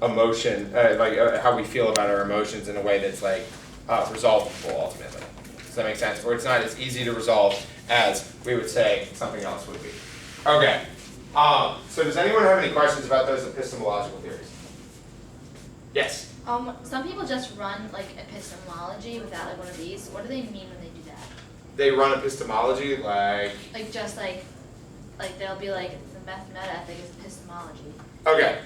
emotion, how we feel about our emotions in a way that's like resolvable ultimately. Does that make sense? Or it's not as easy to resolve as we would say something else would be. Okay. So does anyone have any questions about those epistemological theories? Yes. Some people just run like epistemology without like one of these. What do they mean when they do that? They run epistemology like just like they'll be like the meta ethic is epistemology. Okay.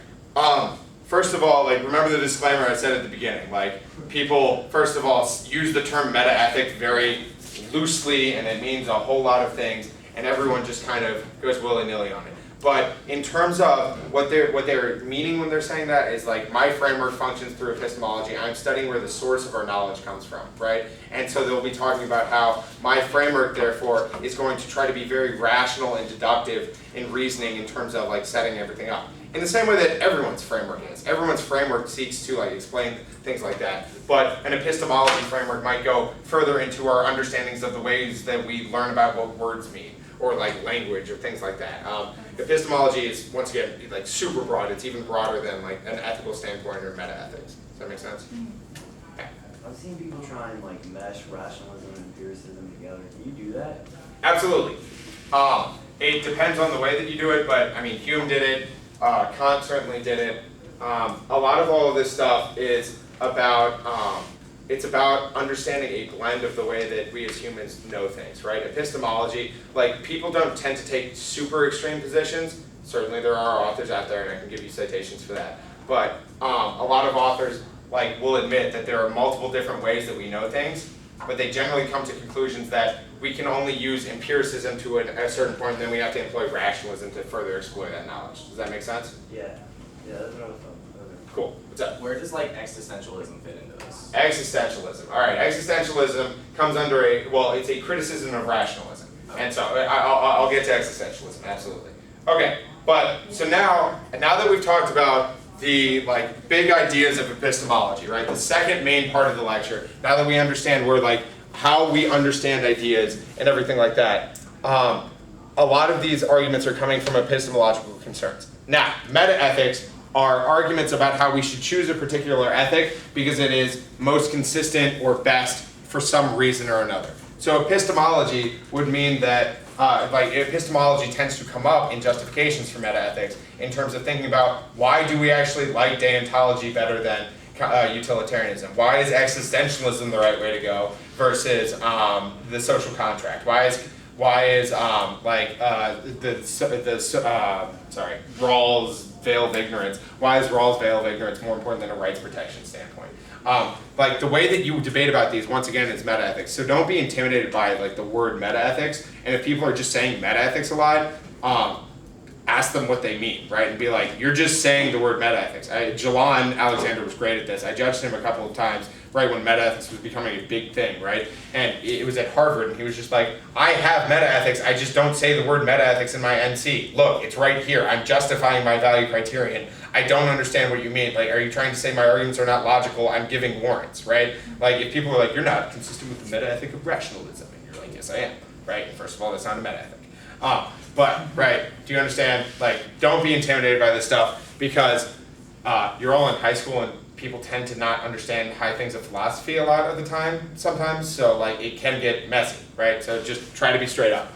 First of all, like remember the disclaimer I said at the beginning. Like people, first of all, use the term meta ethic very loosely, and it means a whole lot of things, and everyone just kind of goes willy-nilly on it. But in terms of what they're meaning when they're saying that is like my framework functions through epistemology. I'm studying where the source of our knowledge comes from, right? And so they'll be talking about how my framework, therefore, is going to try to be very rational and deductive in reasoning in terms of like setting everything up. In the same way that everyone's framework is. Everyone's framework seeks to like explain things like that. But an epistemology framework might go further into our understandings of the ways that we learn about what words mean, or like language or things like that. Epistemology is, once again, like super broad. It's even broader than like an ethical standpoint or meta-ethics. Does that make sense? Mm-hmm. Okay. I've seen people try and like mesh rationalism and empiricism together. Can you do that? Absolutely. It depends on the way that you do it, but I mean, Hume did it. Kant certainly did it. A lot of all of this stuff is about it's about understanding a blend of the way that we as humans know things, right? Epistemology, like people don't tend to take super extreme positions. Certainly there are authors out there, and I can give you citations for that. But a lot of authors like will admit that there are multiple different ways that we know things, but they generally come to conclusions that we can only use empiricism to a certain point, and then we have to employ rationalism to further explore that knowledge. Does that make sense? Yeah, that's what I was talking about. Cool. What's up? Where does like existentialism fit into this? Existentialism. All right. Existentialism comes under it's a criticism of rationalism, and so I'll get to existentialism. Absolutely. Okay. But so now that we've talked about the like big ideas of epistemology, right? The second main part of the lecture. Now that we understand how we understand ideas and everything like that, a lot of these arguments are coming from epistemological concerns. Now, meta-ethics are arguments about how we should choose a particular ethic because it is most consistent or best for some reason or another. So epistemology would mean that epistemology tends to come up in justifications for meta-ethics in terms of thinking about why do we actually like danthology better than utilitarianism? Why is existentialism the right way to go versus the social contract? Why is Rawls' veil of ignorance? Why is Rawls' veil of ignorance more important than a rights protection standpoint? Like the way that you debate about these, once again, is meta-ethics. So don't be intimidated by like the word meta-ethics. And if people are just saying meta-ethics a lot, ask them what they mean, right? And be like, you're just saying the word meta-ethics. Jalan Alexander was great at this. I judged him a couple of times right when meta-ethics was becoming a big thing, right? And it was at Harvard, and he was just like, I have meta-ethics, I just don't say the word meta-ethics in my NC. Look, it's right here. I'm justifying my value criterion. I don't understand what you mean. Like, are you trying to say my arguments are not logical? I'm giving warrants, right? Like, if people are like, you're not consistent with the meta-ethic of rationalism, and you're like, yes, I am, right? First of all, that's not a meta-ethic. But, right, do you understand? Like, don't be intimidated by this stuff because you're all in high school and people tend to not understand high things of philosophy a lot of the time sometimes, so like it can get messy, right? So just try to be straight up.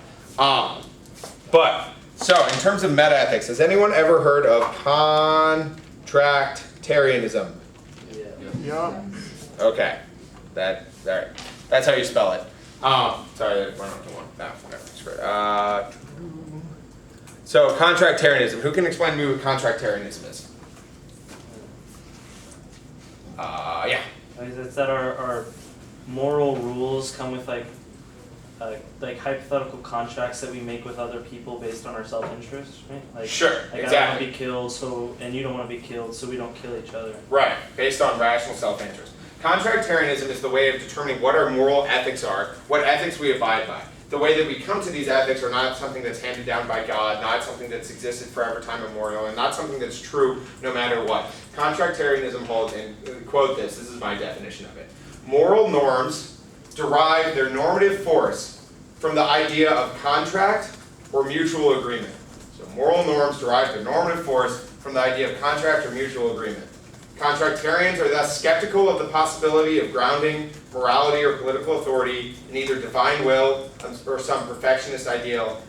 So in terms of meta-ethics, has anyone ever heard of contractarianism? Yeah. Okay, all right. That's how you spell it. Sorry, that went up to one. No, whatever. Screw it. So contractarianism. Who can explain to me what contractarianism is? Yeah. It's that our moral rules come with like hypothetical contracts that we make with other people based on our self-interest, right? Like, sure, like exactly. I don't want to be killed, and you don't want to be killed, so we don't kill each other. Right, based on rational self-interest. Contractarianism is the way of determining what our moral ethics are, what ethics we abide by. The way that we come to these ethics are not something that's handed down by God, not something that's existed forever time immemorial, and not something that's true no matter what. Contractarianism holds, and quote this is my definition of it. Moral norms derive their normative force from the idea of contract or mutual agreement. So moral norms derive their normative force from the idea of contract or mutual agreement. Contractarians are thus skeptical of the possibility of grounding morality or political authority in either divine will or some perfectionist ideal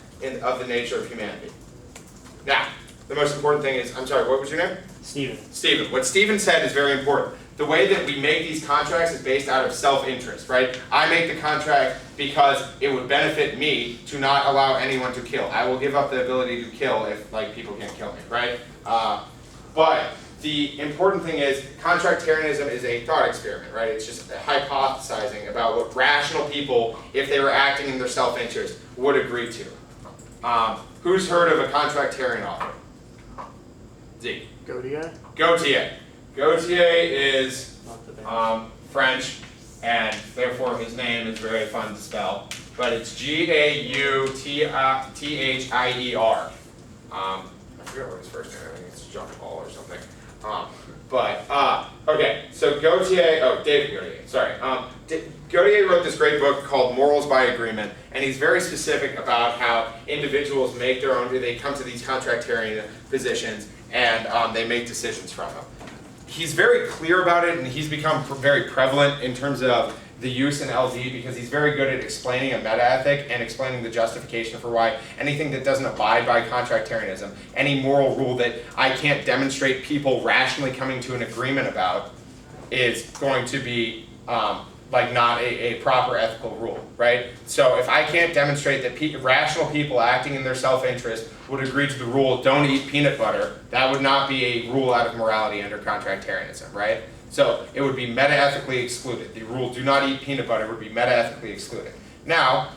of the nature of humanity. Now, the most important thing is, I'm sorry, what was your name? Stephen. Stephen. What Stephen said is very important. The way that we make these contracts is based out of self-interest, right? I make the contract because it would benefit me to not allow anyone to kill. I will give up the ability to kill if like people can't kill me, right? But the important thing is contractarianism is a thought experiment, right? It's just hypothesizing about what rational people, if they were acting in their self-interest, would agree to. Who's heard of a contractarian author? Z. Gautier? Gautier. Gautier is Not the band. French, and therefore his name is very fun to spell. But it's Gauthier. I forget what his first name is. I think it's Jean Paul or something. Okay, so Gautier, David Gautier, sorry. Gautier wrote this great book called Morals by Agreement, and he's very specific about how individuals make their own, they come to these contractarian positions, and they make decisions from them. He's very clear about it, and he's become very prevalent in terms of the use in LD because he's very good at explaining a meta-ethic and explaining the justification for why anything that doesn't abide by contractarianism, any moral rule that I can't demonstrate people rationally coming to an agreement about is going to be like not a proper ethical rule, right? So if I can't demonstrate that rational people acting in their self-interest would agree to the rule, don't eat peanut butter, that would not be a rule out of morality under contractarianism, right? So it would be meta-ethically excluded. The rule, do not eat peanut butter, would be meta-ethically excluded. Now,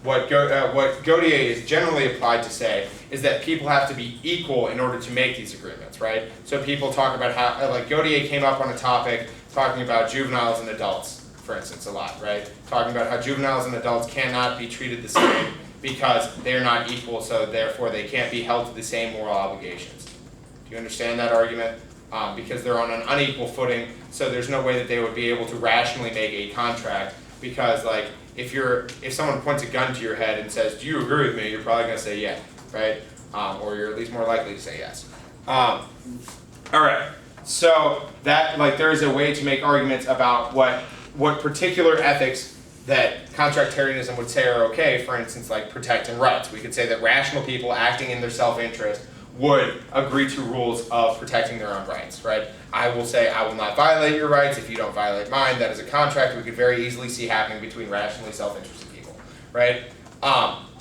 what Gautier is generally applied to say is that people have to be equal in order to make these agreements, right? So people talk about how, like Gautier came up on a topic talking about juveniles and adults, for instance, a lot, right? Talking about how juveniles and adults cannot be treated the same because they're not equal, so therefore they can't be held to the same moral obligations. Do you understand that argument? Because they're on an unequal footing, so there's no way that they would be able to rationally make a contract because like if someone points a gun to your head and says, do you agree with me, you're probably going to say yeah, right? Or you're at least more likely to say yes. All right, so that like there is a way to make arguments about what particular ethics that contractarianism would say are okay, for instance, like protecting rights. We could say that rational people acting in their self-interest would agree to rules of protecting their own rights, right? I will say I will not violate your rights if you don't violate mine. That is a contract we could very easily see happening between rationally self-interested people, right?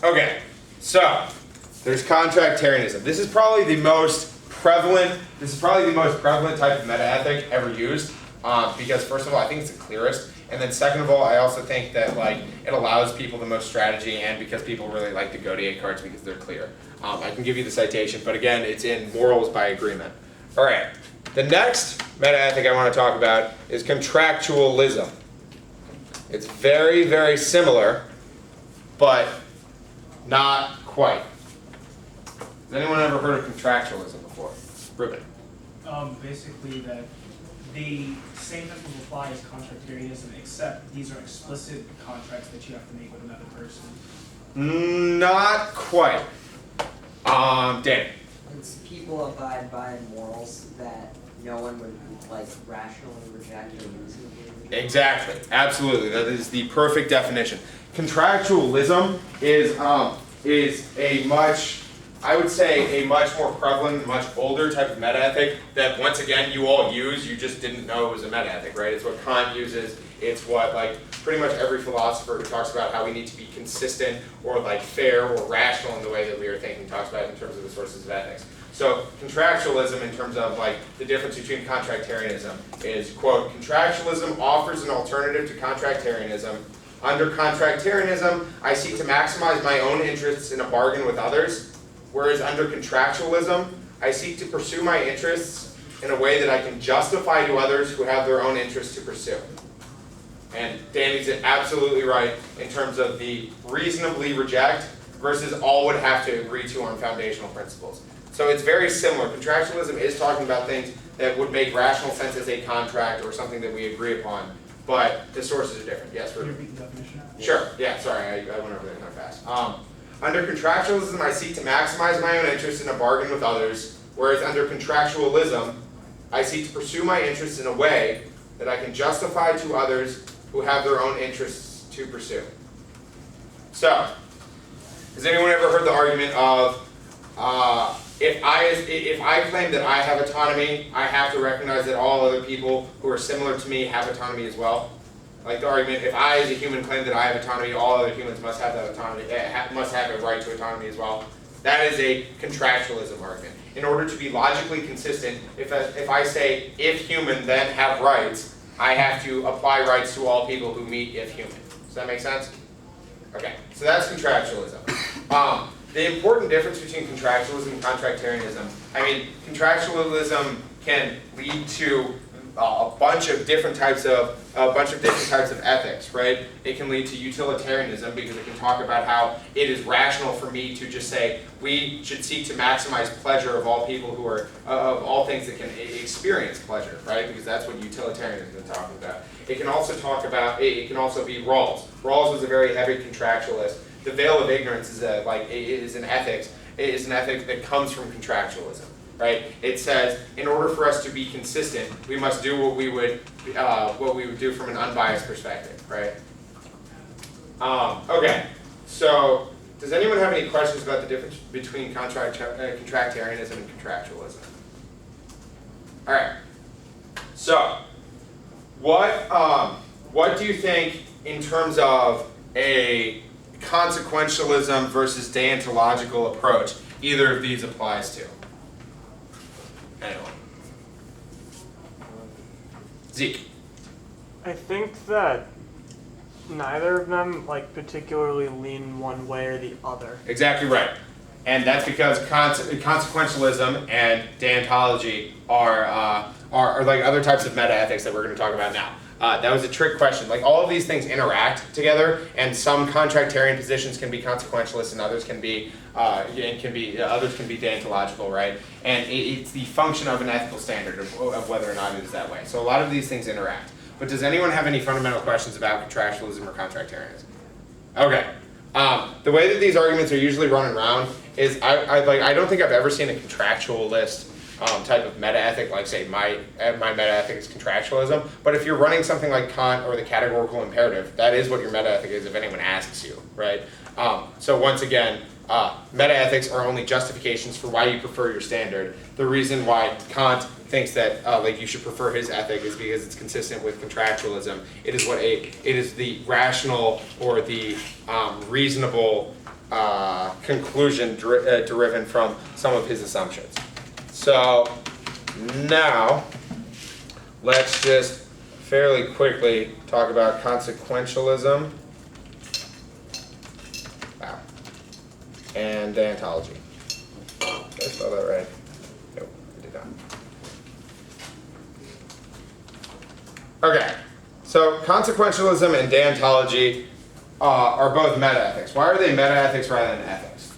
Okay, so there's contractarianism. This is probably the most prevalent type of meta-ethic ever used because first of all, I think it's the clearest. And then second of all, I also think that like it allows people the most strategy and because people really like the Gautier cards because they're clear. I can give you the citation, but again, it's in Morals by Agreement. All right, the next meta-ethic I want to talk about is contractualism. It's very, very similar, but not quite. Has anyone ever heard of contractualism before? Ruben. Basically that the same principles apply as contractarianism, except these are explicit contracts that you have to make with another person. Not quite. Dan. It's people abide by morals that no one would like rationally reject or reasonably reject. Exactly. Absolutely. That is the perfect definition. Contractualism is a much, I would say, a much more prevalent, much older type of meta-ethic that once again you all use, you just didn't know it was a meta-ethic, right? It's what Kant uses, it's what like pretty much every philosopher who talks about how we need to be consistent or like fair or rational in the way that we are thinking talks about it in terms of the sources of ethics. So contractualism in terms of like the difference between contractarianism is, quote, contractualism offers an alternative to contractarianism. Under contractarianism, I seek to maximize my own interests in a bargain with others. Whereas under contractualism, I seek to pursue my interests in a way that I can justify to others who have their own interests to pursue. And Danny's absolutely right in terms of the reasonably reject versus all would have to agree to on foundational principles. So it's very similar. Contractualism is talking about things that would make rational sense as a contract or something that we agree upon, but the sources are different. Yes, Can you Ruben? repeat the definition? Sure. Yeah, sorry, I went over there kind of fast. Under contractualism, I seek to maximize my own interest in a bargain with others, whereas under contractualism, I seek to pursue my interests in a way that I can justify to others who have their own interests to pursue. So, has anyone ever heard the argument of, if I claim that I have autonomy, I have to recognize that all other people who are similar to me have autonomy as well? Like the argument, if I as a human claim that I have autonomy, all other humans must have that autonomy, must have a right to autonomy as well. That is a contractualism argument. In order to be logically consistent, if I say, if human, then have rights, I have to apply rights to all people who meet if human. Does that make sense? Okay, so that's contractualism. The important difference between contractualism and contractarianism, I mean, contractualism can lead to a bunch of different types of ethics, right? It can lead to utilitarianism because it can talk about how it is rational for me to just say we should seek to maximize pleasure of all people who are of all things that can experience pleasure, right? Because that's what utilitarianism is talking about. It can also talk about it can also be Rawls. Rawls was a very heavy contractualist. The veil of ignorance is an ethic that comes from contractualism. Right? It says, in order for us to be consistent, we must do what we would do from an unbiased perspective, right? Okay. So, does anyone have any questions about the difference between contractarianism and contractualism? All right. So, what do you think in terms of a consequentialism versus danthological approach either of these applies to? Anyone? Zeke. I think that neither of them particularly lean one way or the other. Exactly right. And that's because consequentialism and danthology are like other types of meta-ethics that we're going to talk about now. That was a trick question. Like all of these things interact together, and some contractarian positions can be consequentialist, and others can be danthological, right? And it's the function of an ethical standard of whether or not it is that way. So a lot of these things interact. But does anyone have any fundamental questions about contractualism or contractarianism? Okay. The way that these arguments are usually run around is I don't think I've ever seen a contractualist type of meta-ethic, like say my meta-ethic is contractualism, but if you're running something like Kant or the categorical imperative, that is what your meta-ethic is if anyone asks you, right? So once again, meta-ethics are only justifications for why you prefer your standard. The reason why Kant thinks that you should prefer his ethic is because it's consistent with contractualism. It is the rational or the reasonable conclusion driven from some of his assumptions. So now, let's just fairly quickly talk about consequentialism and danthology. Did I spell that right? Nope, I did not. Okay, so consequentialism and danthology are both meta-ethics. Why are they meta-ethics rather than ethics?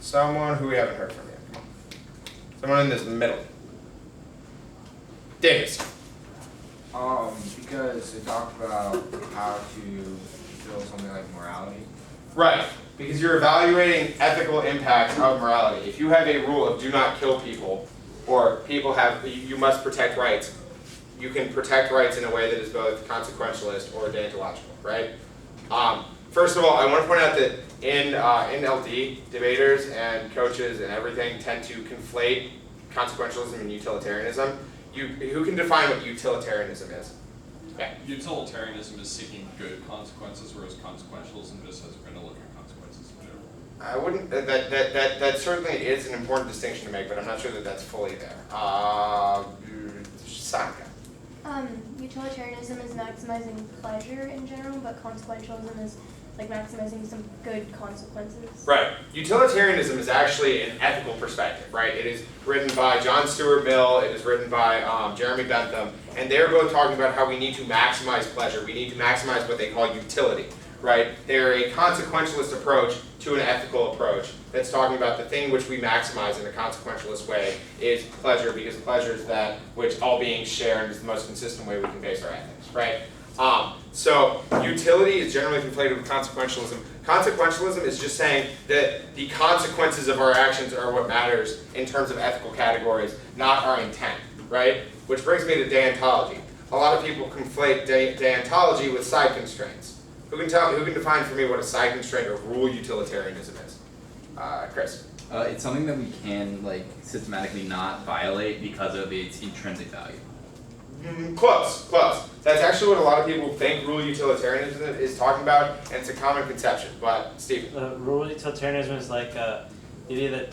Someone who we haven't heard from yet. Come on. Someone in this middle. Davis. Because they talk about how to fulfill something like morality. Right, because you're evaluating ethical impact of morality. If you have a rule of do not kill people, or you must protect rights, you can protect rights in a way that is both consequentialist or danthological, right? First of all, I want to point out that in LD, debaters and coaches and everything tend to conflate consequentialism and utilitarianism. Who can define what utilitarianism is? Okay. Utilitarianism is seeking good consequences, whereas consequentialism just has been to look at consequences in general. I wouldn't. That certainly is an important distinction to make, but I'm not sure that that's fully there. Saka. Utilitarianism is maximizing pleasure in general, but consequentialism is like maximizing some good consequences. Right. Utilitarianism is actually an ethical perspective, right? It is written by John Stuart Mill, it is written by Jeremy Bentham, and they're both talking about how we need to maximize pleasure. We need to maximize what they call utility, right? They're a consequentialist approach to an ethical approach that's talking about the thing which we maximize in a consequentialist way is pleasure, because pleasure is that which all beings share and is the most consistent way we can base our ethics, right? So utility is generally conflated with consequentialism. Consequentialism is just saying that the consequences of our actions are what matters in terms of ethical categories, not our intent. right? Which brings me to danthology. A lot of people conflate danthology with side constraints. Who can define for me what a side constraint or rule utilitarianism is? Chris. It's something that we can systematically not violate because of its intrinsic value. Close. That's actually what a lot of people think rule utilitarianism is talking about, and it's a common conception. But Stephen. Rule utilitarianism is the idea that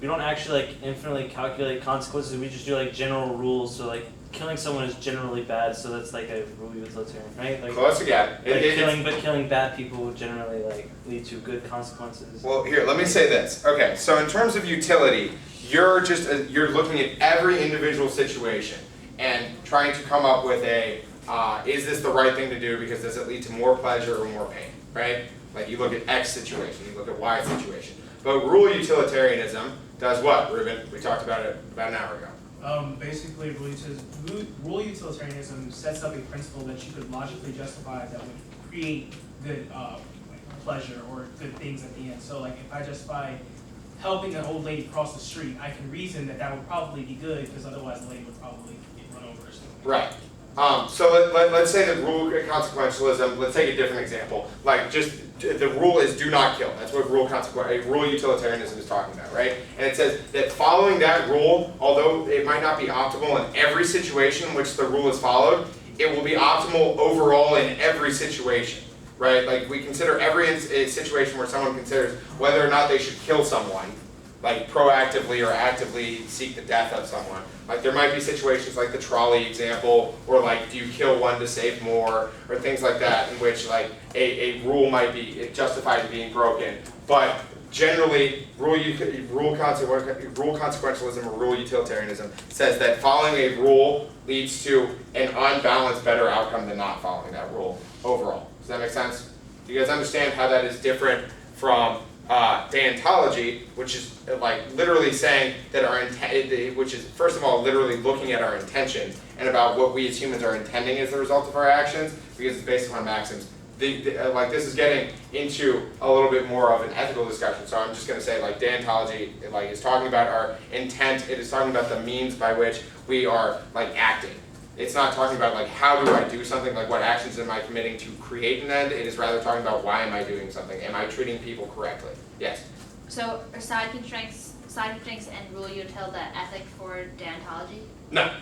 we don't actually infinitely calculate consequences. We just do general rules. So killing someone is generally bad. So that's a rule utilitarian, right? Close again. Killing bad people would generally lead to good consequences. Well, here, let me say this. Okay, so in terms of utility, you're looking at every individual situation and trying to come up with is this the right thing to do because does it lead to more pleasure or more pain, right? You look at X situation, you look at Y situation. But rule utilitarianism does what, Ruben? We talked about it about an hour ago. Basically, rule utilitarianism sets up a principle that you could logically justify that would create good pleasure or good things at the end. So if I justify helping an old lady cross the street, I can reason that would probably be good because otherwise the lady would probably get run over or something. Right. So let's say that rule consequentialism, let's take a different example. The rule is do not kill. That's what rule utilitarianism is talking about, right? And it says that following that rule, although it might not be optimal in every situation in which the rule is followed, it will be optimal overall in every situation, right? We consider every situation where someone considers whether or not they should kill someone, proactively or actively seek the death of someone. There might be situations like the trolley example, or do you kill one to save more, or things like that, in which a rule might be justified being broken. But generally, rule consequentialism or rule utilitarianism says that following a rule leads to an unbalanced better outcome than not following that rule overall. Does that make sense? Do you guys understand how that is different from danthology, which is literally saying that which is first of all literally looking at our intentions and about what we as humans are intending as a result of our actions, because it's based upon maxims. This is getting into a little bit more of an ethical discussion, so I'm just going to say danthology is talking about our intent. It is talking about the means by which we are acting. It's not talking about how do I do something, what actions am I committing to create an end. It is rather talking about why am I doing something. Am I treating people correctly? Yes? So are side constraints and rule util the ethic for danthology? No.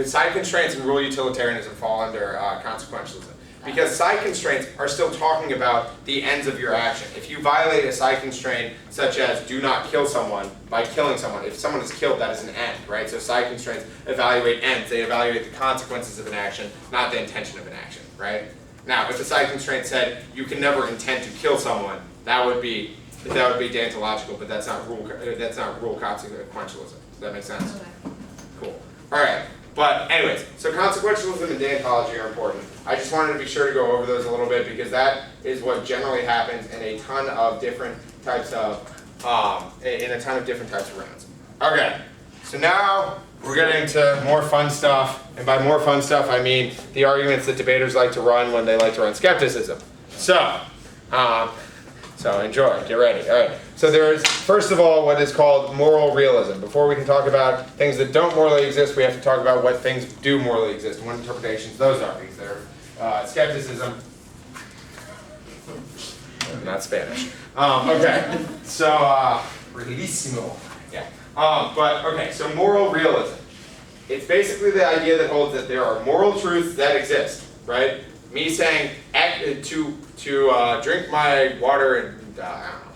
Side constraints and rule utilitarianism fall under consequentialism. Because side constraints are still talking about the ends of your action. If you violate a side constraint such as do not kill someone by killing someone, if someone is killed, that is an end, right? So side constraints evaluate ends. They evaluate the consequences of an action, not the intention of an action, right? Now, if the side constraint said you can never intend to kill someone, that would be danthological, but that's not rule consequentialism. Does that make sense? Okay. Cool. All right. But anyways, so consequentialism and danthology are important. I just wanted to be sure to go over those a little bit because that is what generally happens in a ton of different types of rounds. Okay, so now we're getting to more fun stuff, and by more fun stuff I mean the arguments that debaters like to run when they like to run skepticism. So enjoy, get ready. All right. So there's, first of all, what is called moral realism. Before we can talk about things that don't morally exist, we have to talk about what things do morally exist and what interpretations those are. Because they're skepticism, not Spanish. Okay. So realismo. Yeah. So moral realism. It's basically the idea that holds that there are moral truths that exist, right? Me saying to drink my water and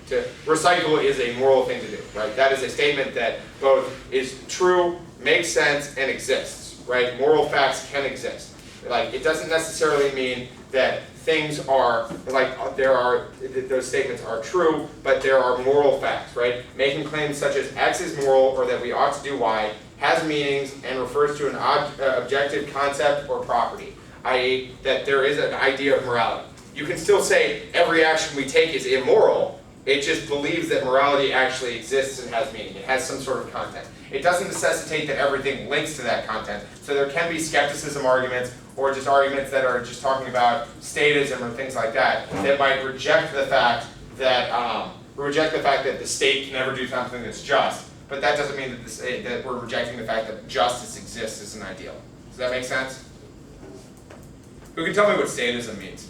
to recycle is a moral thing to do, right? That is a statement that both is true, makes sense, and exists, right? Moral facts can exist. It doesn't necessarily mean that things are those statements are true, but there are moral facts, right? Making claims such as X is moral or that we ought to do Y has meanings and refers to an objective concept or property, i.e. that there is an idea of morality. You can still say every action we take is immoral. It just believes that morality actually exists and has meaning. It has some sort of content. It doesn't necessitate that everything links to that content. So there can be skepticism arguments or just arguments that are just talking about statism or things like that that might reject the fact that the state can never do something that's just, but that doesn't mean that, that we're rejecting the fact that justice exists as an ideal. Does that make sense? Who can tell me what statism means?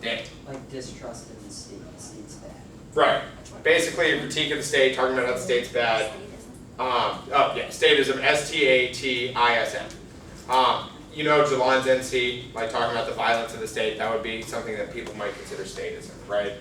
Dan. Like distrust in the state, the state's bad. Right. Basically a critique of the state, talking about how the state's bad. Statism, S-T-A-T-I-S-M. You know Jalan's NC, like talking about the violence of the state, that would be something that people might consider statism, right?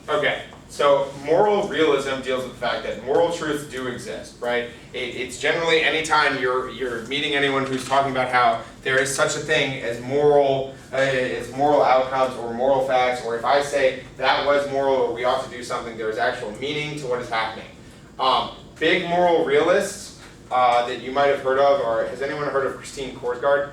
Okay, so moral realism deals with the fact that moral truths do exist, right? It's generally anytime you're meeting anyone who's talking about how there is such a thing as moral outcomes or moral facts, or if I say that was moral or we ought to do something, there's actual meaning to what is happening. Big moral realists that you might have heard of, or has anyone heard of Christine Korsgaard?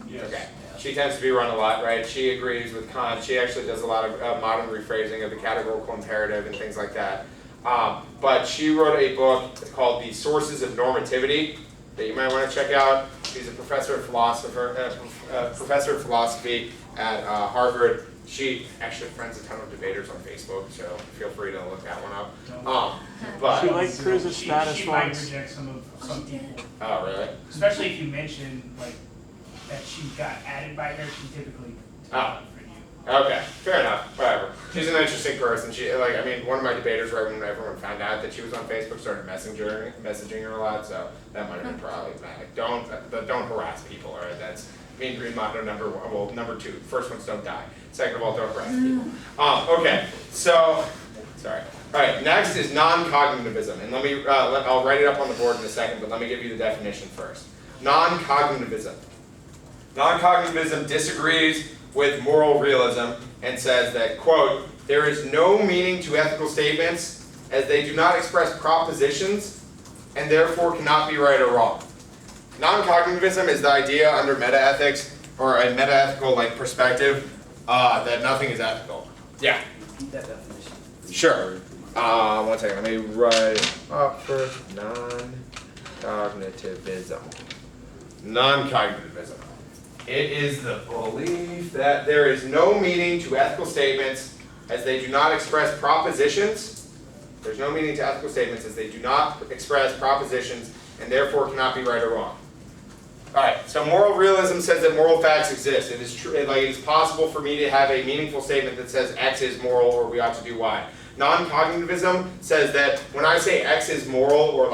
Yes. Okay. She tends to be run a lot, right? She agrees with Kant. She actually does a lot of modern rephrasing of the categorical imperative and things like that. But she wrote a book called The Sources of Normativity that you might want to check out. She's a professor of philosophy at Harvard. She actually friends a ton of debaters on Facebook, so feel free to look that one up. But She like cruises status She might once. reject some people, oh, really? especially if you mention like that she got added by her. She typically Oh. for you. Okay, fair enough. Whatever. She's an interesting person. She one of my debaters, right when everyone found out that she was on Facebook, started messaging her a lot. So that might have been problematic. Don't harass people. All right, that's mean green motto number one. Well, number two. First ones don't die. Second of all, don't harass people. Okay, so sorry. All right, next is noncognitivism, and I'll write it up on the board in a second, but let me give you the definition first. Noncognitivism. Noncognitivism disagrees with moral realism and says that, quote, there is no meaning to ethical statements as they do not express propositions and therefore cannot be right or wrong. Noncognitivism is the idea under metaethics or a metaethical perspective that nothing is ethical. Yeah. Repeat that definition. Sure. One second. Let me write it up first. Non-cognitivism. Non-cognitivism. It is the belief that there is no meaning to ethical statements as they do not express propositions. There's no meaning to ethical statements as they do not express propositions and therefore cannot be right or wrong. Alright, so moral realism says that moral facts exist. It is true, it is possible for me to have a meaningful statement that says X is moral or we ought to do Y. Non-cognitivism says that when I say X is moral or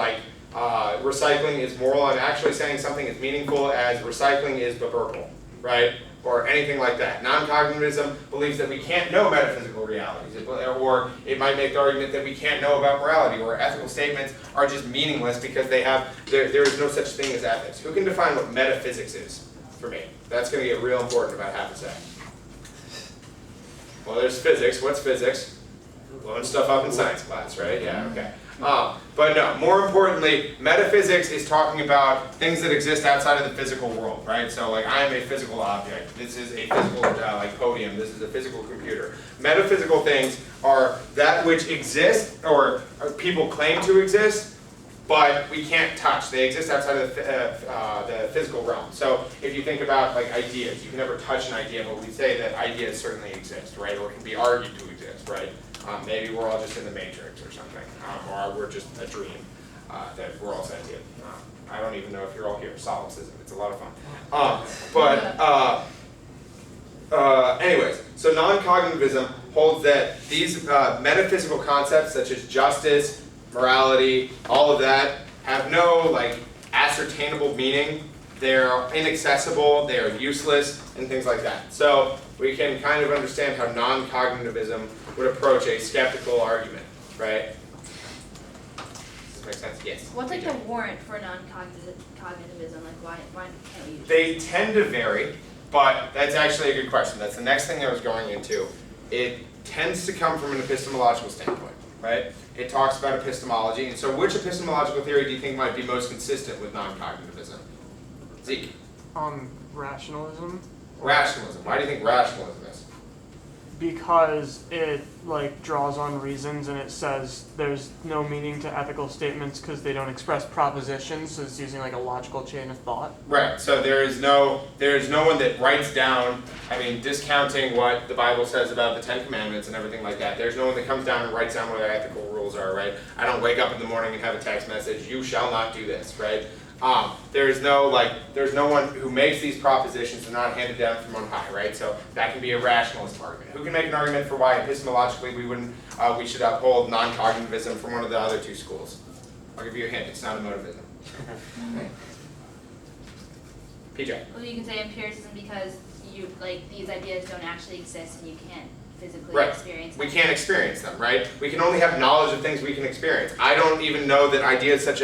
recycling is moral, I'm actually saying something as meaningful as recycling is biblical, right? Or anything like that. Non-cognitivism believes that we can't know metaphysical realities, or it might make the argument that we can't know about morality, or ethical statements are just meaningless because there is no such thing as ethics. Who can define what metaphysics is for me? That's going to get real important about half a second. Well, there's physics. What's physics? Blowing stuff up in science class, right? Yeah, okay. But no, more importantly, metaphysics is talking about things that exist outside of the physical world, right? So I am a physical object. This is a physical podium. This is a physical computer. Metaphysical things are that which exists or people claim to exist, but we can't touch. They exist outside of the physical realm. So if you think about ideas, you can never touch an idea, but we say that ideas certainly exist, right? Or can be argued to exist, right? Maybe we're all just in the Matrix or something, or we're just a dream that we're all sentient. I don't even know if you're all here. Solipsism, it's a lot of fun. Anyways, so non-cognitivism holds that these metaphysical concepts such as justice, morality, all of that have no ascertainable meaning. They're inaccessible, they are useless, and things like that. So we can kind of understand how non-cognitivism would approach a skeptical argument, right? Does this make sense? Yes. What's the warrant for non-cognitivism? Why can't we use it? They tend to vary, but that's actually a good question. That's the next thing I was going into. It tends to come from an epistemological standpoint, right? It talks about epistemology, and so which epistemological theory do you think might be most consistent with non-cognitivism? Zeke? Rationalism. Rationalism. Why do you think rationalism is? because it like draws on reasons and it says there's no meaning to ethical statements because they don't express propositions, so it's using like a logical chain of thought. Right. So there's no one that writes down, I mean, discounting what the Bible says about the Ten Commandments and everything like that. There's no one that comes down and writes down what the ethical rules are, right? I don't wake up in the morning and have a text message, you shall not do this, right? There's no one who makes these propositions. They're not handed down from on high, right? So that can be a rationalist argument. Who can make an argument for why epistemologically we should uphold noncognitivism from one of the other two schools? I'll give you a hint. It's not emotivism. Right. PJ. Well, you can say empiricism because these ideas don't actually exist and you can't physically Right. experience We them. can't experience them, right? We can only have knowledge of things we can experience. I don't even know that ideas such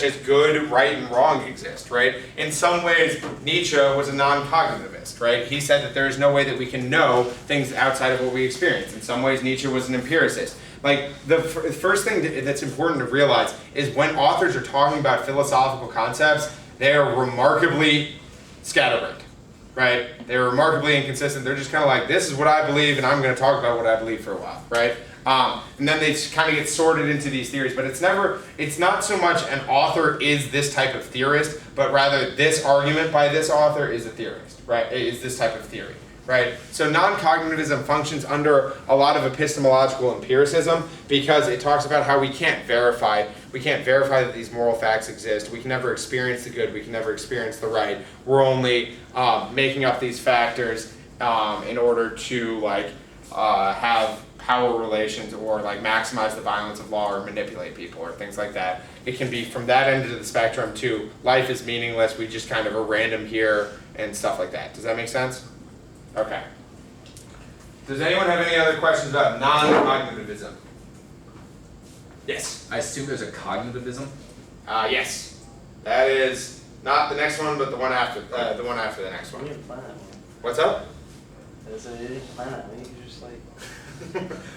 as good, right, and wrong exist, right? In some ways, Nietzsche was a non-cognitivist, right? He said that there is no way that we can know things outside of what we experience. In some ways, Nietzsche was an empiricist. Like, the first thing that's important to realize is when authors are talking about philosophical concepts, they are remarkably scatterbrained. Right? They're remarkably inconsistent. They're just kind of like, this is what I believe, and I'm going to talk about what I believe for a while, right? And then they kind of get sorted into these theories, but it's not so much an author is this type of theorist, but rather this argument by this author is a theorist, right? Is this type of theory, right? So non-cognitivism functions under a lot of epistemological empiricism because it talks about how we can't verify that these moral facts exist. We can never experience the good. We can never experience the right. We're only making up these factors in order to have power relations or maximize the violence of law or manipulate people or things like that. It can be from that end of the spectrum to life is meaningless. We just kind of are random here and stuff like that. Does that make sense? Okay. Does anyone have any other questions about non-cognitivism? Yes. I assume there's a cognitivism. Yes. That is not the next one, but the one after the next one. We didn't plan that one. What's up? I said you didn't plan that. We just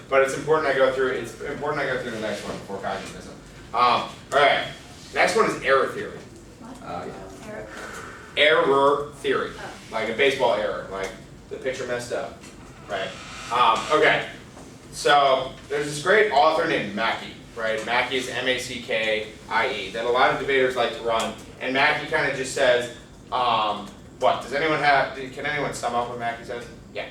But it's important I go through the next one before cognitivism. All right. Next one is error theory. What? Error. Error theory, Oh. like a baseball error, like the pitcher messed up, right? Okay. So there's this great author named Mackey, right? Mackey is M-A-C-K-I-E, that a lot of debaters like to run. And Mackey kind of just says, what? Does anyone can anyone sum up what Mackey says? Yeah.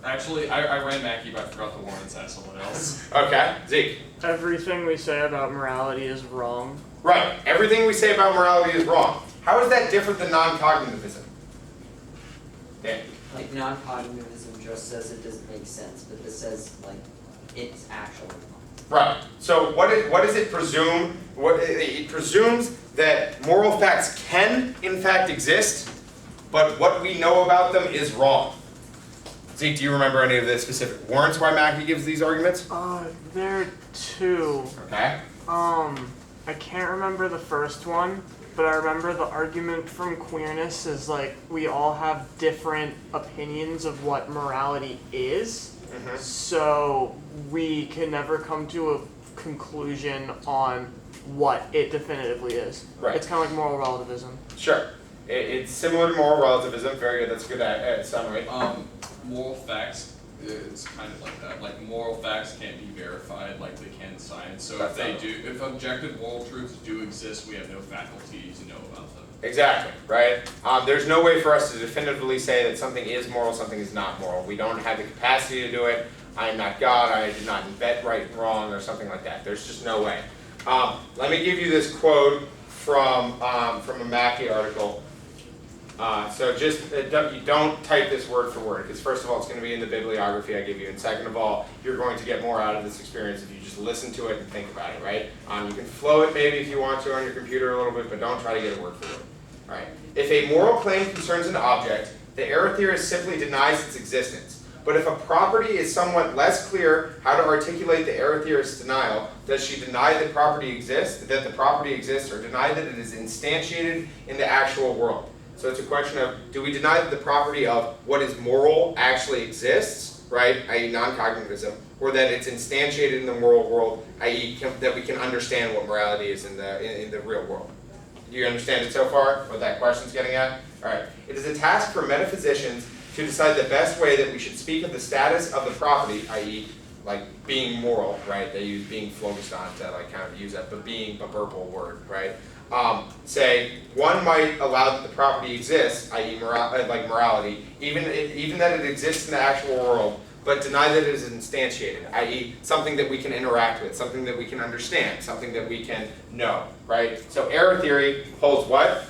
Actually, I ran Mackie, but I forgot the one and asked someone else. Okay. Zeke. Everything we say about morality is wrong. Right. Everything we say about morality is wrong. How is that different than non-cognitivism? Dan. Like non-cognitivism just says it doesn't make sense, but this says like it's actually wrong. Right. So what does it presume? It presumes that moral facts can, in fact, exist, but what we know about them is wrong. Zeke, do you remember any of the specific warrants why Mackey gives these arguments? There are two. Okay. I can't remember the first one, but I remember the argument from queerness is we all have different opinions of what morality is, so we can never come to a conclusion on what it definitively is. Right. It's kind of like moral relativism. Sure. It's similar to moral relativism. Very good. That's a good summary. Moral facts is kind of like that. Like moral facts can't be verified like they can in science. So if objective moral truths do exist, we have no faculty to know about them. Exactly, right? There's no way for us to definitively say that something is moral, something is not moral. We don't have the capacity to do it. I am not God, I did not invent right and wrong, or something like that. There's just no way. Let me give you this quote from a Mackey article. So just you don't type this word for word, because first of all, it's going to be in the bibliography I give you, and second of all, you're going to get more out of this experience if you just listen to it and think about it, right? You can flow it maybe if you want to on your computer a little bit, but don't try to get a word for word. All right. If a moral claim concerns an object, the error theorist simply denies its existence. But if a property is somewhat less clear how to articulate the error theorist's denial, does she deny that the property exists, or deny that it is instantiated in the actual world? So it's a question of, do we deny that the property of what is moral actually exists, right, i.e. non-cognitivism, or that it's instantiated in the moral world, i.e. that we can understand what morality is in the real world? Do you understand it so far, what that question's getting at? All right. It is a task for metaphysicians to decide the best way that we should speak of the status of the property, i.e., like being moral, right? They use being phlogiston to like kind of use that, but being a verbal word, right? Say one might allow that the property exists, i.e., like morality, even that it exists in the actual world, but deny that it is instantiated, i.e., something that we can interact with, something that we can understand, something that we can know, right? So error theory holds what?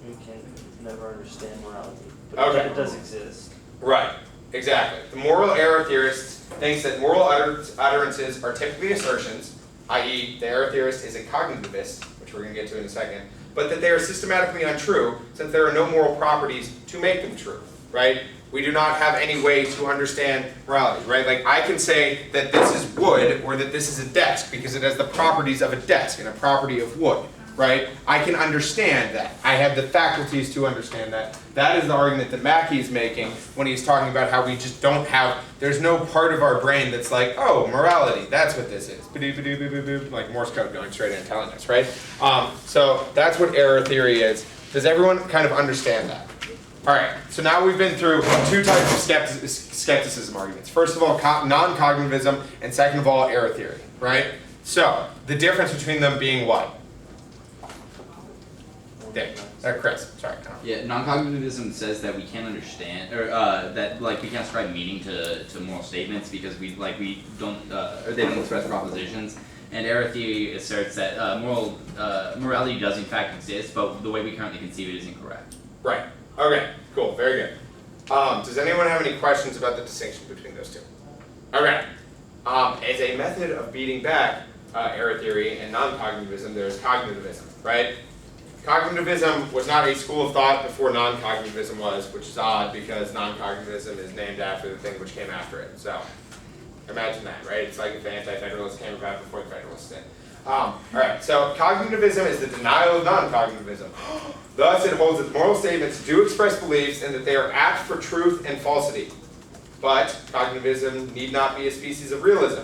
You can never understand morality, but Okay. it does exist. Right, exactly. The moral error theorist thinks that moral utterances are typically assertions, i.e., the error theorist is a cognitivist, which we're going to get to in a second, but that they are systematically untrue since there are no moral properties to make them true, right? We do not have any way to understand morality, right? Like I can say that this is wood or that this is a desk because it has the properties of a desk and a property of wood, right? I can understand that. I have the faculties to understand that. That is the argument that Mackey is making when he's talking about how we just don't have, there's no part of our brain that's like, oh, morality, that's what this is. Like Morse code going straight in and telling us, right? So that's what error theory is. Does everyone kind of understand that? All right, so now we've been through two types of skepticism arguments. First of all, non-cognitivism, and second of all, error theory, right? So, the difference between them being what? Dave, Chris, sorry. Yeah, non-cognitivism says that we can't understand, or that like we can't ascribe meaning to moral statements because we don't, or they don't express propositions. And error theory asserts that morality does in fact exist, but the way we currently conceive it is incorrect. Right. Okay, cool, very good. Does anyone have any questions about the distinction between those two? Okay. As a method of beating back error theory and non-cognitivism, there's cognitivism, right? Cognitivism was not a school of thought before non-cognitivism was, which is odd because non-cognitivism is named after the thing which came after it. So, imagine that, right? It's like if the anti-federalists came about before the federalists did. Alright, so cognitivism is the denial of non-cognitivism. Thus, it holds that moral statements do express beliefs and that they are apt for truth and falsity. But cognitivism need not be a species of realism,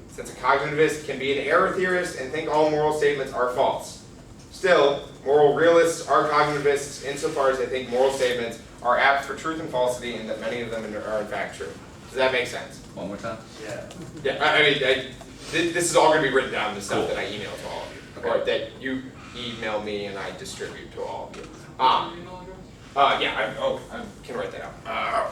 since a cognitivist can be an error theorist and think all moral statements are false. Still, moral realists are cognitivists insofar as they think moral statements are apt for truth and falsity and that many of them are in fact true. Does that make sense? One more time? Yeah. Yeah, I mean, this is all going to be written down, the stuff that I email to all of you. Okay. Or that you email me and I distribute to all of you. Yeah, I can write that out.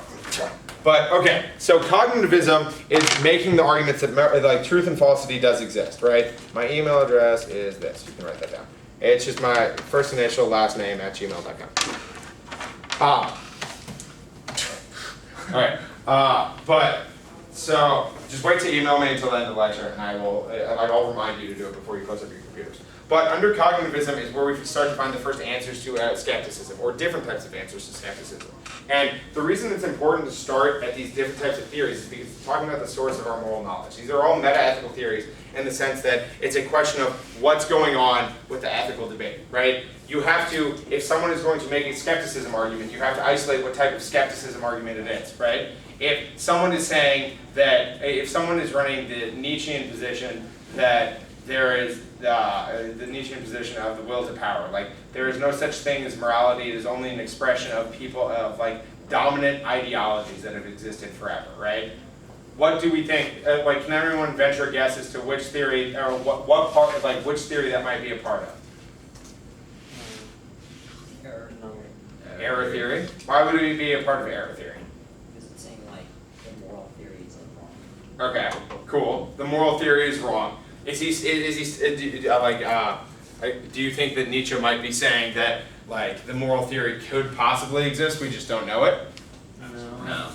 But, okay, so cognitivism is making the arguments that like truth and falsity does exist, right? My email address is this. You can write that down. It's just my first initial, last name at gmail.com. Alright, but, so, just wait to email me until the end of the lecture, and I'll remind you to do it before you close up your computers. But under cognitivism is where we can start to find the first answers to skepticism, or different types of answers to skepticism. And the reason it's important to start at these different types of theories is because it's talking about the source of our moral knowledge. These are all meta-ethical theories in the sense that it's a question of what's going on with the ethical debate, right? You have to, if someone is going to make a skepticism argument, you have to isolate what type of skepticism argument it is, right? If someone is saying that, if someone is running the Nietzschean position that there is the Nietzschean position of the will to power, like there is no such thing as morality, it is only an expression of people, of like dominant ideologies that have existed forever, right? What do we think, like can everyone venture a guess as to which theory, or what part, like which theory that might be a part of? Error theory? Why would it be a part of error theory? Because it's saying like the moral theory is wrong. Okay, cool. The moral theory is wrong. Do you think that Nietzsche might be saying that like the moral theory could possibly exist, we just don't know it? No.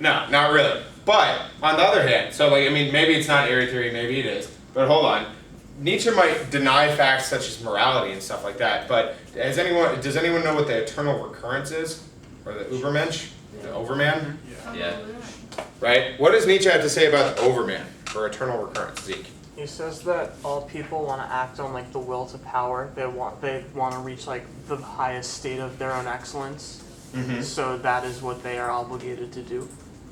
No, not really. But on the other hand, so like I mean maybe it's not error theory, maybe it is. But hold on. Nietzsche might deny facts such as morality and stuff like that, but does anyone know what the eternal recurrence is? Or the Übermensch? The Overman? Yeah. Right? What does Nietzsche have to say about the Overman, or eternal recurrence, Zeke? He says that all people want to act on like the will to power. They want to reach like the highest state of their own excellence. Mm-hmm. So that is what they are obligated to do.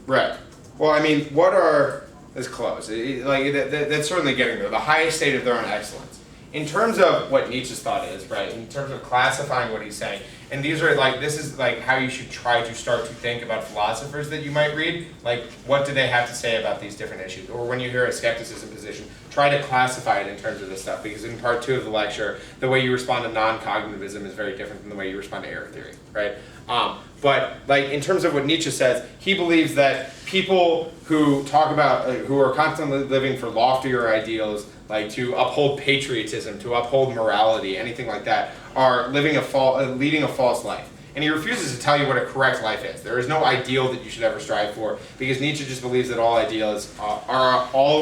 Right. Well, I mean, what are... That's close. That's certainly getting there. The highest state of their own excellence. in terms of what Nietzsche's thought is, right, in terms of classifying what he's saying, and these are like, this is like how you should try to start to think about philosophers that you might read, like what do they have to say about these different issues, or when you hear a skepticism position, try to classify it in terms of this stuff, because in part 2 of the lecture, the way you respond to non-cognitivism is very different than the way you respond to error theory, right? But like in terms of what Nietzsche says, he believes that people who talk about, who are constantly living for loftier ideals, like to uphold patriotism, to uphold morality, anything like that, are leading a false life. And he refuses to tell you what a correct life is. There is no ideal that you should ever strive for, because Nietzsche just believes that all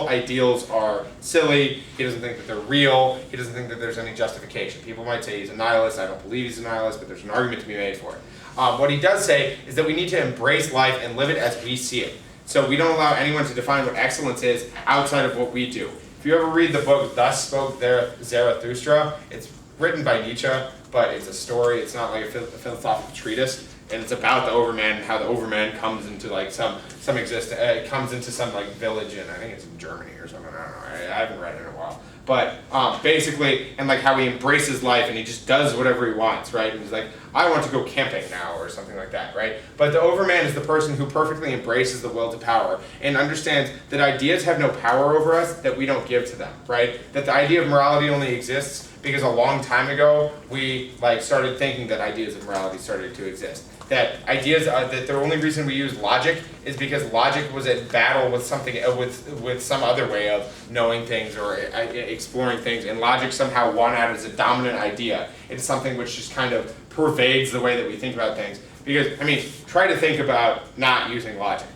ideals are silly. He doesn't think that they're real. He doesn't think that there's any justification. People might say he's a nihilist. I don't believe he's a nihilist, but there's an argument to be made for it. What he does say is that we need to embrace life and live it as we see it. So we don't allow anyone to define what excellence is outside of what we do. If you ever read the book Thus Spoke Zarathustra, it's written by Nietzsche, but it's a story. It's not like a philosophical treatise, and it's about the Overman and how the Overman comes into like comes into some like village in, I think it's in Germany or something. I don't know. I haven't read it in a while. But basically, and like how he embraces life and he just does whatever he wants, right? And he's like, I want to go camping now, or something like that, right? But the Overman is the person who perfectly embraces the will to power and understands that ideas have no power over us that we don't give to them, right? That the idea of morality only exists because a long time ago we like started thinking that ideas of morality started to exist. That ideas that the only reason we use logic is because logic was at battle with something with some other way of knowing things or exploring things, and logic somehow won out as a dominant idea. It's something which just kind of pervades the way that we think about things. Because I mean, try to think about not using logic,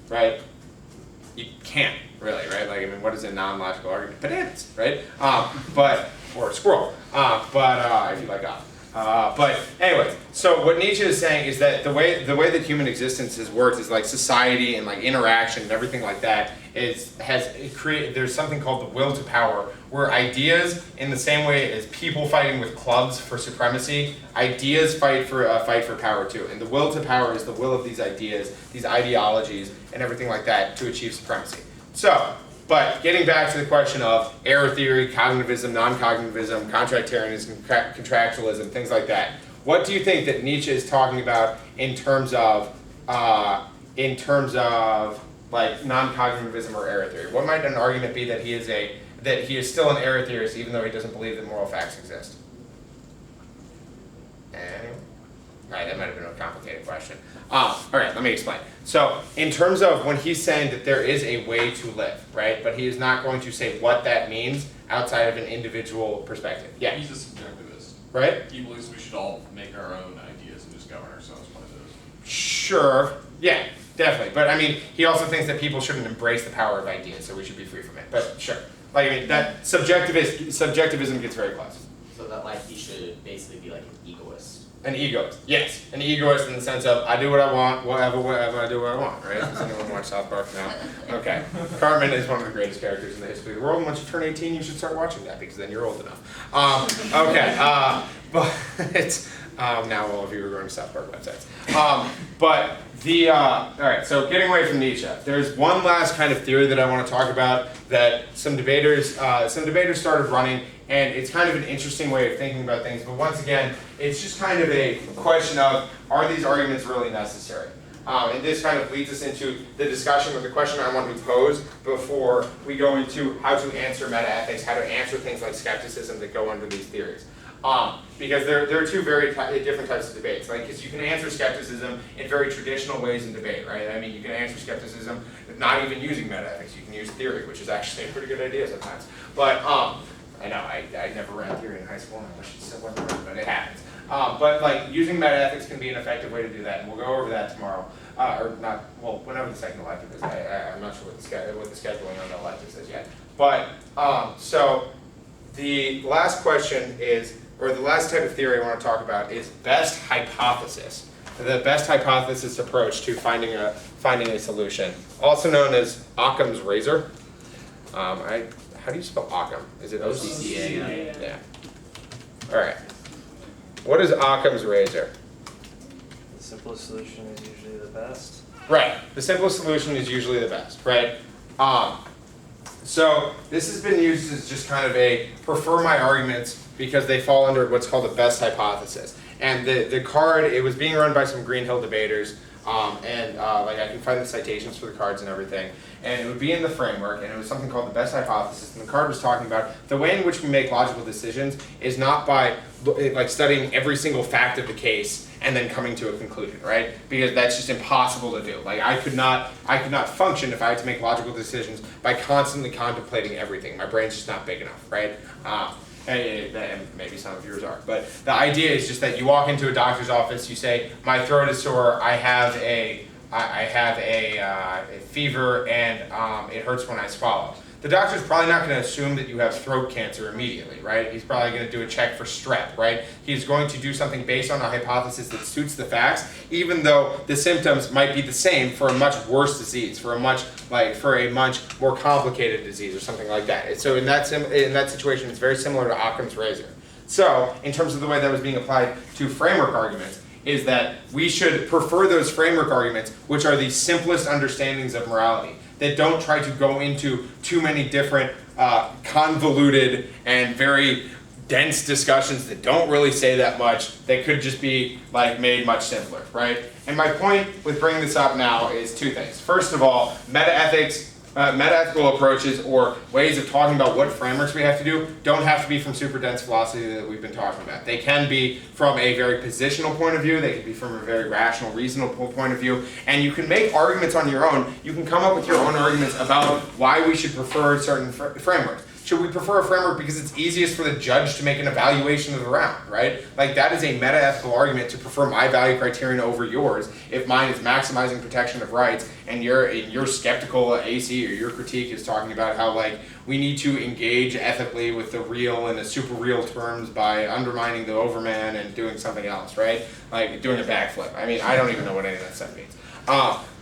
right? You can't really, right? Like I mean, what is a non-logical argument? Bananas, right? Or a squirrel. If you like but anyways, so what Nietzsche is saying is that the way that human existence has worked is like society and like interaction and everything like that there's something called the will to power, where ideas, in the same way as people fighting with clubs for supremacy, ideas fight for power too. And the will to power is the will of these ideas, these ideologies, and everything like that to achieve supremacy. So, but getting back to the question of error theory, cognitivism, non-cognitivism, contractarianism, contractualism, things like that, what do you think that Nietzsche is talking about in terms of like non-cognitivism or error theory? What might an argument be that he is still an error theorist even though he doesn't believe that moral facts exist? Anyone? All right, that might have been a complicated question. All right, let me explain. So, in terms of when he's saying that there is a way to live, right? But he is not going to say what that means outside of an individual perspective. Yeah. He's a subjectivist. Right? He believes we should all make our own ideas and just govern ourselves by those. Sure. Yeah, definitely. But I mean, he also thinks that people shouldn't embrace the power of ideas, so we should be free from it. But sure. Like I mean, that subjectivism gets very close. So that like he should basically be like an egoist. An egoist, yes. An egoist in the sense of, I do what I want, whatever, I do what I want, right? Does anyone watch South Park now? Okay. Cartman is one of the greatest characters in the history of the world, and once you turn 18, you should start watching that, because then you're old enough. But now all of you are going to South Park websites. All right, so getting away from Nietzsche, there's one last kind of theory that I want to talk about that some debaters started running, and it's kind of an interesting way of thinking about things, but once again, it's just kind of a question of, are these arguments really necessary? And this kind of leads us into the discussion with the question I want to pose before we go into how to answer metaethics, how to answer things like skepticism that go under these theories. Because there are two very different types of debates. Like, because you can answer skepticism in very traditional ways in debate, right? I mean, you can answer skepticism not even using metaethics. You can use theory, which is actually a pretty good idea sometimes. But I know I never ran theory in high school, and I wish it still wasn't run, but it happens. But like using metaethics can be an effective way to do that, and we'll go over that tomorrow. Or not, well, whenever the second elective is. I'm not sure what the scheduling on the electives is yet. But so the last question is, or the last type of theory I want to talk about is best hypothesis. The best hypothesis approach to finding a solution, also known as Occam's razor. How do you spell Occam? Is it O-C-C-A-M? Yeah. All right. What is Occam's razor? The simplest solution is usually the best. Right. The simplest solution is usually the best, right? So this has been used as just kind of a prefer my arguments because they fall under what's called the best hypothesis. And the card, it was being run by some Green Hill debaters, like I can find the citations for the cards and everything. And it would be in the framework, and it was something called the best hypothesis. And the card was talking about the way in which we make logical decisions is not by like studying every single fact of the case and then coming to a conclusion, right? Because that's just impossible to do. Like I could not function if I had to make logical decisions by constantly contemplating everything. My brain's just not big enough, right? And maybe some of yours are. But the idea is just that you walk into a doctor's office, you say, my throat is sore, I have a fever, and it hurts when I swallow. The doctor's probably not going to assume that you have throat cancer immediately, right? He's probably going to do a check for strep, right? He's going to do something based on a hypothesis that suits the facts, even though the symptoms might be the same for a much worse disease, for a much more complicated disease or something like that. So in that situation, it's very similar to Occam's razor. So in terms of the way that was being applied to framework arguments, is that we should prefer those framework arguments, which are the simplest understandings of morality, that don't try to go into too many different convoluted and very dense discussions that don't really say that much, that could just be like made much simpler, right? And my point with bringing this up now is two things. First of all, meta-ethical approaches or ways of talking about what frameworks we have to do don't have to be from super dense philosophy that we've been talking about. They can be from a very positional point of view, they can be from a very rational, reasonable point of view, and you can make arguments on your own. You can come up with your own arguments about why we should prefer certain frameworks. Should we prefer a framework because it's easiest for the judge to make an evaluation of the round, right? Like that is a meta-ethical argument to prefer my value criterion over yours if mine is maximizing protection of rights and your skeptical AC or your critique is talking about how like we need to engage ethically with the real and the super real terms by undermining the overman and doing something else, right? Like doing a backflip. I mean, I don't even know what any of that stuff means.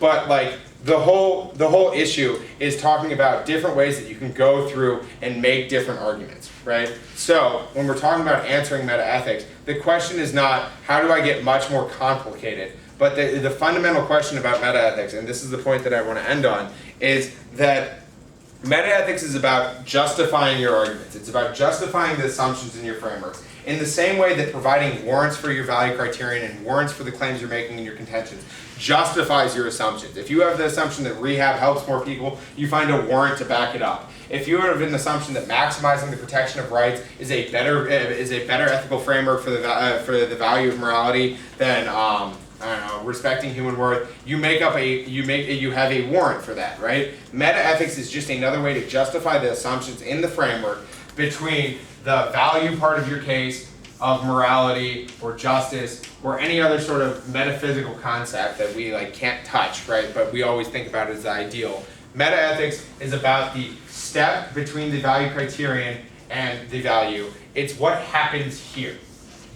But like the whole issue is talking about different ways that you can go through and make different arguments, right? So when we're talking about answering meta-ethics, the question is not how do I get much more complicated, but the fundamental question about meta-ethics, and this is the point that I want to end on, is that meta-ethics is about justifying your arguments. It's about justifying the assumptions in your frameworks. In the same way that providing warrants for your value criterion and warrants for the claims you're making in your contentions justifies your assumptions. If you have the assumption that rehab helps more people, you find a warrant to back it up. If you have an assumption that maximizing the protection of rights is a better ethical framework for the value of morality than I don't know, respecting human worth, you have a warrant for that, right? Meta-ethics is just another way to justify the assumptions in the framework between the value part of your case of morality or justice or any other sort of metaphysical concept that we like can't touch, right? But we always think about it as the ideal. Meta-ethics is about the step between the value criterion and the value. It's what happens here.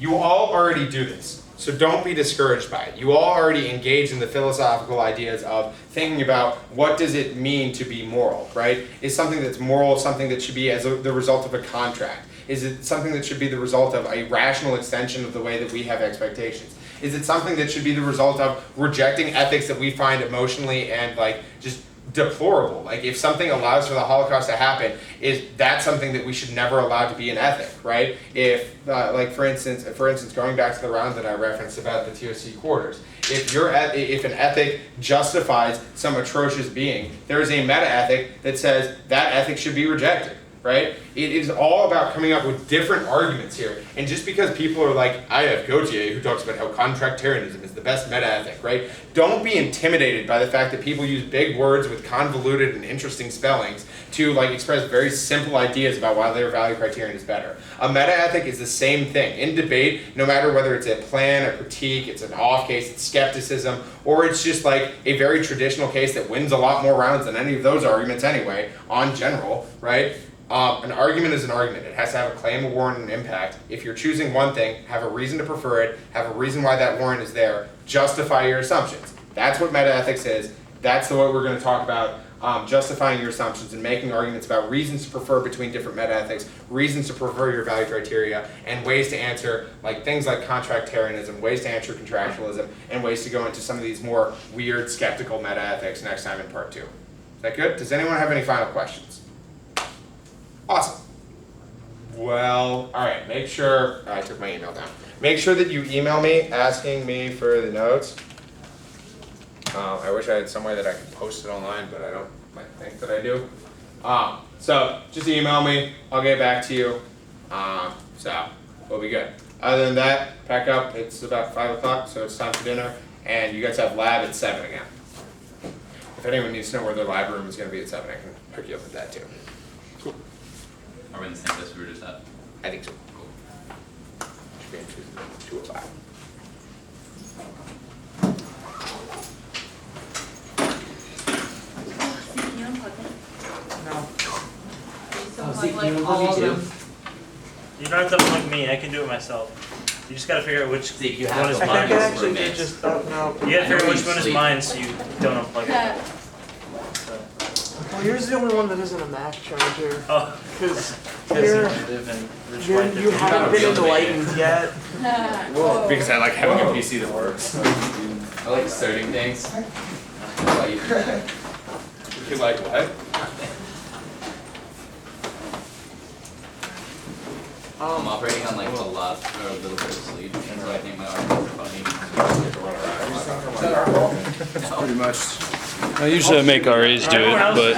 You all already do this, so don't be discouraged by it. You all already engage in the philosophical ideas of thinking about what does it mean to be moral, right? Is something that's moral something that should be the result of a contract? Is it something that should be the result of a rational extension of the way that we have expectations? Is it something that should be the result of rejecting ethics that we find emotionally and like just deplorable? Like if something allows for the Holocaust to happen, is that something that we should never allow to be an ethic, right? If like for instance, going back to the round that I referenced about the TOC quarters, if an ethic justifies some atrocious being, there is a meta-ethic that says that ethic should be rejected. Right? It is all about coming up with different arguments here. And just because people are like, I have Gautier who talks about how contractualism is the best meta-ethic, right? Don't be intimidated by the fact that people use big words with convoluted and interesting spellings to like express very simple ideas about why their value criterion is better. A meta-ethic is the same thing. In debate, no matter whether it's a plan, a critique, it's an off case, it's skepticism, or it's just like a very traditional case that wins a lot more rounds than any of those arguments anyway, on general, right? An argument is an argument. It has to have a claim, a warrant, and an impact. If you're choosing one thing, have a reason to prefer it, have a reason why that warrant is there, justify your assumptions. That's what meta-ethics is. That's the way we're going to talk about justifying your assumptions and making arguments about reasons to prefer between different meta-ethics, reasons to prefer your value criteria, and ways to answer like things like contractarianism, ways to answer contractualism, and ways to go into some of these more weird, skeptical meta-ethics next time in part 2. Is that good? Does anyone have any final questions? Awesome. Well, all right. Make sure I took my email down. Make sure that you email me asking me for the notes. I wish I had some way that I could post it online, but I don't think that I do. So just email me. I'll get back to you. So we'll be good. Other than that, pack up. It's about 5 o'clock, so it's time for dinner. And you guys have lab at 7 again. If anyone needs to know where their lab room is going to be at 7, I can hook you up with that too. Cool. Are we in the same place we were just at? I think so. Cool. Should be in 205. Can you unplug me? No. All of them. You don't have to unplug me, I can do it myself. You just gotta figure out which Zeke, you one have is to I mine. think I Mine is actually did roommates. just, oh, no. You gotta figure out I know which you one is sleep. mine so you don't unplug it. Well, yours is the only one that isn't a Mac charger. Oh, Because because you're, you live in rich white you haven't been real debate. enlightened yet. Well, because I like having a PC that works. I like asserting things. How about you? You like what? I'm operating on like a lot or a little bit of sleep, and so I think my arguments are funny. Pretty much. I usually make RAs do Everyone it, else but